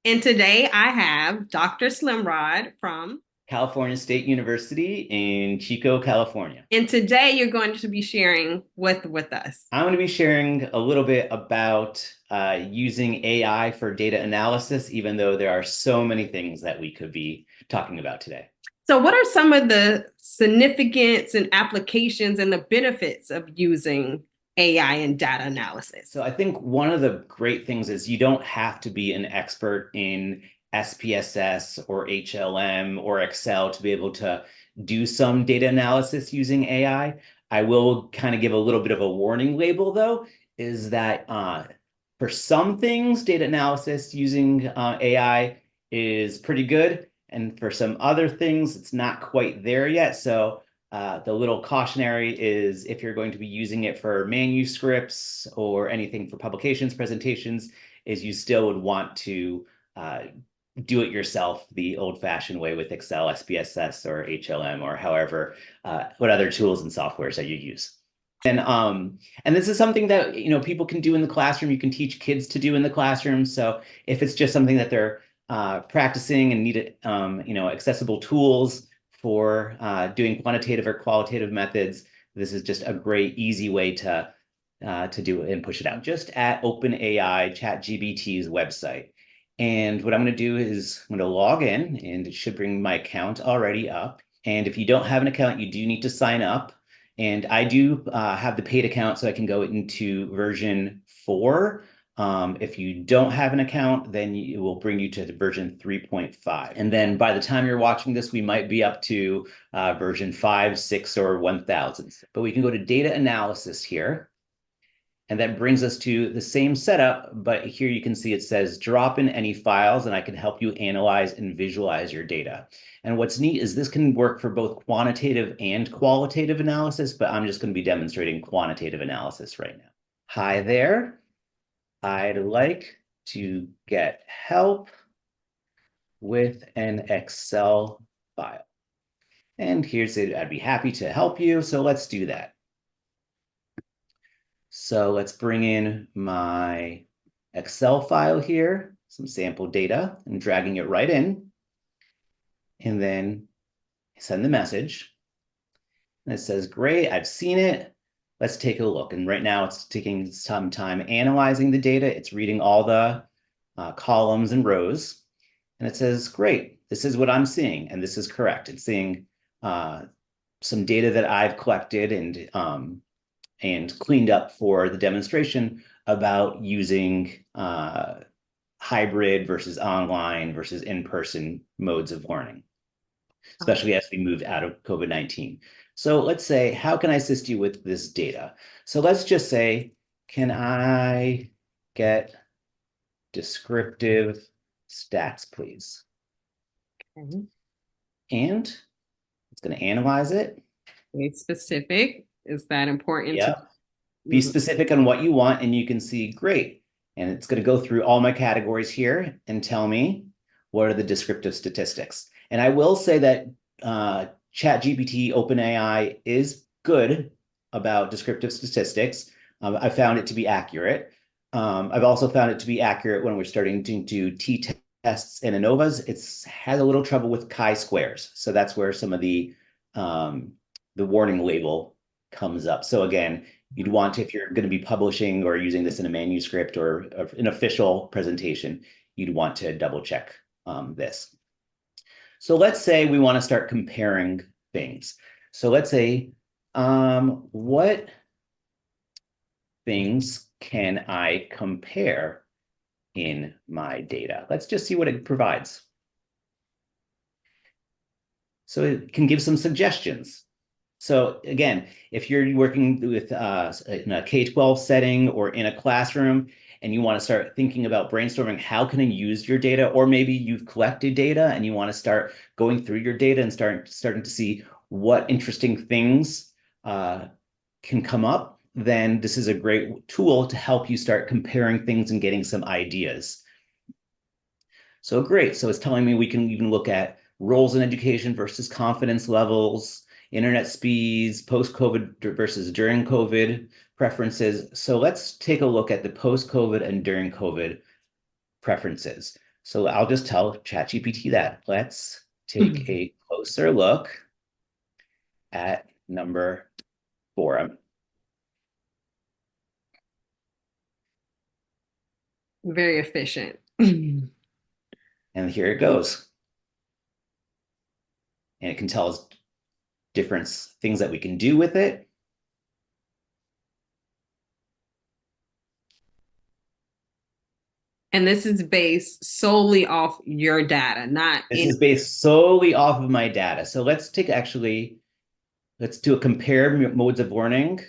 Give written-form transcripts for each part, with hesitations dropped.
And today I have Dr. Slemrod from, California State University in Chico, California. and today you're going to be sharing with us. I'm going to be sharing a little bit about using AI for data analysis, even though there are so many things that we could be talking about today. So, what are some of the significance and applications and the benefits of using AI in data analysis? So I think one of the great things is you don't have to be an expert in SPSS or HLM or Excel to be able to do some data analysis using AI. I will kind of give a little bit of a warning label, though, is that for some things, data analysis using AI is pretty good. And for some other things, it's not quite there yet. So the little cautionary is if you're going to be using it for manuscripts or anything for publications, presentations, is you still would want to do it yourself the old-fashioned way with Excel, SPSS, or HLM, or however, what other tools and softwares that you use. And this is something that people can do in the classroom. You can teach kids to do in the classroom. So if it's just something that they're practicing and need accessible tools for doing quantitative or qualitative methods, this is just a great, easy way to do it and push it out. Just at OpenAI ChatGPT's website. And what I'm going to do is I'm going to log in, and it should bring my account already up. And if you don't have an account, you do need to sign up. And I do have the paid account, so I can go into version 4. If you don't have an account, then it will bring you to the version 3.5. And then by the time you're watching this, we might be up to version 5, 6, or 1000. But we can go to data analysis here. And that brings us to the same setup, but here you can see it says drop in any files and I can help you analyze and visualize your data. And what's neat is this can work for both quantitative and qualitative analysis, but I'm just going to be demonstrating quantitative analysis right now. Hi there. I'd like to get help with an Excel file. And here's it. I'd be happy to help you. So let's do that. So let's bring in my Excel file here, some sample data, and dragging it right in. And then send the message. And it says, great, I've seen it. Let's take a look. And right now it's taking some time analyzing the data. It's reading all the columns and rows. And it says, great, this is what I'm seeing. And this is correct. It's seeing some data that I've collected and cleaned up for the demonstration about using hybrid versus online versus in-person modes of learning, especially as we move out of COVID-19. So let's say, how can I assist you with this data? So let's just say, can I get descriptive stats, please? Okay. And it's going to analyze it. Very specific. Is that important to? Yeah. Be specific on what you want, and you can see, great. And it's going to go through all my categories here and tell me what are the descriptive statistics. And I will say that ChatGPT OpenAI is good about descriptive statistics. I found it to be accurate. I've also found it to be accurate when we're starting to do t-tests and ANOVAs. It's had a little trouble with chi-squares. So that's where some of the warning label comes up. So again, you'd want, if you're going to be publishing or using this in a manuscript or an official presentation, you'd want to double check this. So let's say we want to start comparing things. So let's say, what things can I compare in my data? Let's just see what it provides. So it can give some suggestions. So again, if you're working with in a K-12 setting or in a classroom, and you want to start thinking about brainstorming, how can I use your data? Or maybe you've collected data and you want to start going through your data and starting to see what interesting things can come up, then this is a great tool to help you start comparing things and getting some ideas. So great. So it's telling me we can even look at roles in education versus confidence levels, internet speeds, post-COVID versus during COVID preferences. So let's take a look at the post-COVID and during COVID preferences. So I'll just tell ChatGPT that. Let's take a closer look at number 4. Very efficient. And here it goes. And it can tell us different things that we can do with it. And this is based solely off your data, not This any. is based solely off of my data. So let's do a compare modes of learning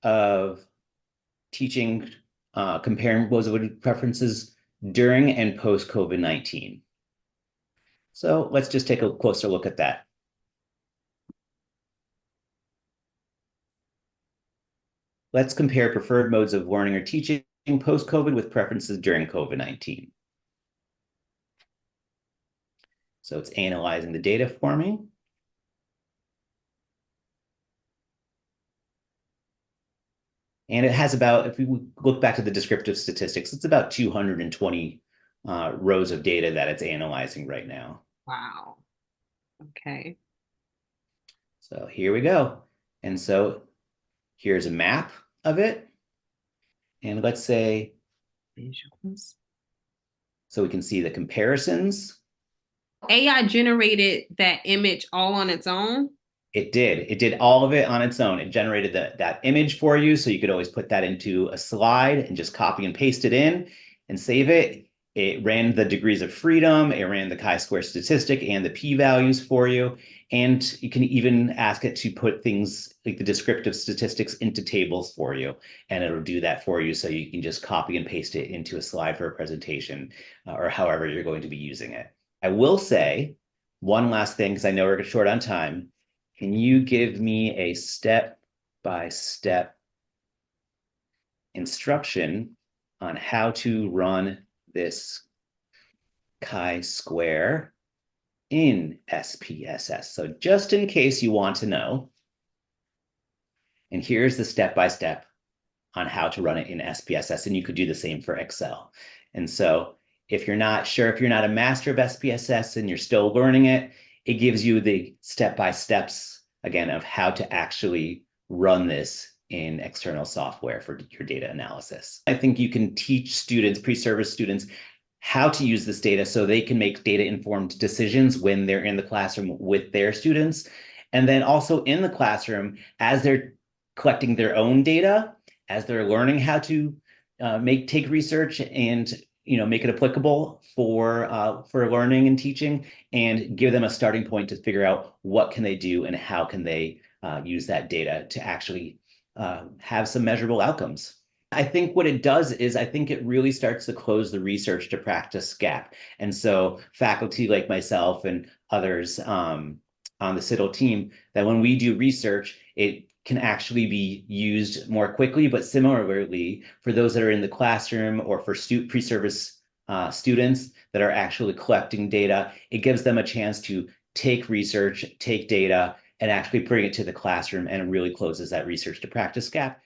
of teaching, comparing modes of learning preferences during and post COVID-19. So let's just take a closer look at that. Let's compare preferred modes of learning or teaching post-COVID with preferences during COVID-19. So it's analyzing the data for me. And it has about, if we look back to the descriptive statistics, it's about 220 rows of data that it's analyzing right now. Wow. Okay. So here we go. And so here's a map of it. And let's say, Visuals. so we can see the comparisons. AI generated that image all on its own. It did. It did all of it on its own. It generated that image for you. So you could always put that into a slide and just copy and paste it in and save it. It ran the degrees of freedom. It ran the chi-square statistic and the p-values for you. And you can even ask it to put things like the descriptive statistics into tables for you. And it'll do that for you. So you can just copy and paste it into a slide for a presentation or however you're going to be using it. I will say one last thing, because I know we're short on time. Can you give me a step-by-step instruction on how to run this chi-square in SPSS? So just in case you want to know, and here's the step-by-step on how to run it in SPSS, and you could do the same for Excel. And so if you're not sure, if you're not a master of SPSS and you're still learning it, it gives you the step-by-steps, again, of how to actually run this in external software for your data analysis. I think you can teach students, pre-service students, how to use this data so they can make data-informed decisions when they're in the classroom with their students. And then also in the classroom, as they're collecting their own data, as they're learning how to take research and make it applicable for learning and teaching, and give them a starting point to figure out what can they do and how can they use that data to actually have some measurable outcomes. I think what it does is I think it really starts to close the research to practice gap. And so faculty like myself and others on the CIDDL team, that when we do research, it can actually be used more quickly, but similarly for those that are in the classroom or for pre-service students that are actually collecting data, it gives them a chance to take research, take data, and actually bring it to the classroom, and it really closes that research to practice gap.